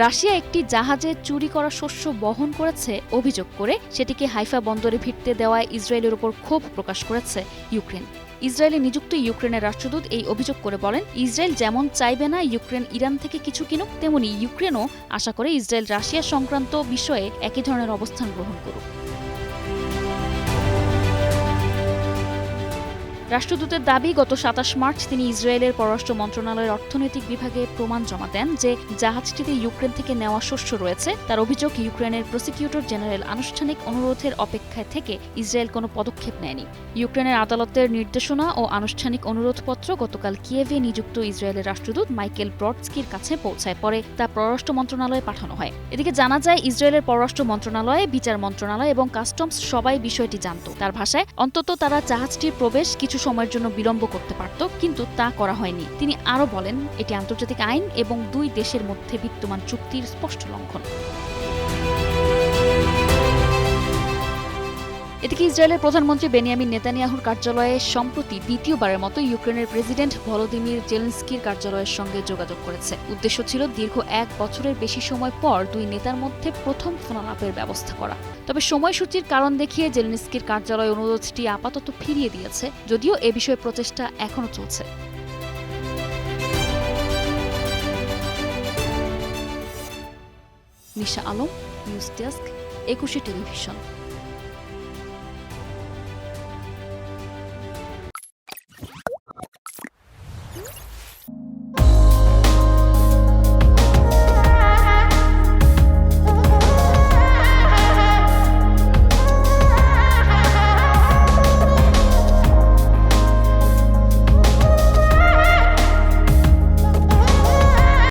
Russia একটি জাহাজে চুরি করা শস্য বহন করেছে অভিযোগ করে সেটিকে হাইফা বন্দরে ভিড়তে দেওয়ায় ইসরায়েলের উপর ক্ষোভ প্রকাশ করেছে ইউক্রেন। ইসরায়েলে নিযুক্ত ইউক্রেনের রাষ্ট্রদূত এই অভিযোগ করে বলেন, ইসরায়েল যেমন চাইবে না ইউক্রেন ইরান থেকে কিছু কিনুক, তেমনি ইউক্রেনও আশা করে ইসরায়েল রাশিয়া সংক্রান্ত বিষয়ে একই ধরনের অবস্থান গ্রহণ করুক। রাষ্ট্রদূতের দাবি, গত ২৭ মার্চ তিনি ইসরায়েলের পররাষ্ট্র মন্ত্রণালয়ের অর্থনৈতিক বিভাগে প্রমাণ জমা দেন যে জাহাজটিতে ইউক্রেন থেকে নেওয়া শস্য রয়েছে। তার অভিযোগ, ইউক্রেনের প্রসিকিউটর জেনারেল আনুষ্ঠানিক অনুরোধের অপেক্ষায় থেকে ইসরায়েল কোনো পদক্ষেপ নেয়নি। ইউক্রেনের আদালতের নির্দেশনা ও আনুষ্ঠানিক অনুরোধপত্র গতকাল কিয়েভে নিযুক্ত ইসরায়েলের রাষ্ট্রদূত মাইকেল ব্রডস্কির কাছে পৌঁছায়, পরে তা পররাষ্ট্র মন্ত্রণালয়ে পাঠানো হয়। এদিকে জানা যায়, ইসরায়েলের পররাষ্ট্র মন্ত্রণালয়, বিচার মন্ত্রণালয় এবং কাস্টমস সবাই বিষয়টি জানত। তার ভাষায়, অন্তত তারা জাহাজটির প্রবেশ কিছু সময়ের জন্য বিলম্ব করতে পারত, কিন্তু তা করা হয়নি। তিনি আরও বলেন, এটি আন্তর্জাতিক আইন এবং দুই দেশের মধ্যে বিদ্যমান চুক্তির স্পষ্ট লঙ্ঘন। এদিকে ইসরায়েলের প্রধানমন্ত্রী বেনিয়ামিন নেতানিয়াহুর কার্যালয়ে সম্প্রতি দ্বিতীয়বারের মতো ইউক্রেনের প্রেসিডেন্ট ভলোদিমির জেলেনস্কির কার্যালয়ের সঙ্গে যোগাযোগ করেছে। উদ্দেশ্য ছিল দীর্ঘ ১ বছরের বেশি সময় পর দুই নেতার মধ্যে প্রথম ফোনালাপের ব্যবস্থা করা। তবে সময়সূচির কারণ দেখিয়ে জেলেনস্কির কার্যালয় অনুরোধটি আপাতত ফিরিয়ে দিয়েছে, যদিও এ বিষয়ে প্রচেষ্টা এখনো চলছে। নিশা আলম, নিউজ ডেস্ক, ২১ টেলিভিশন।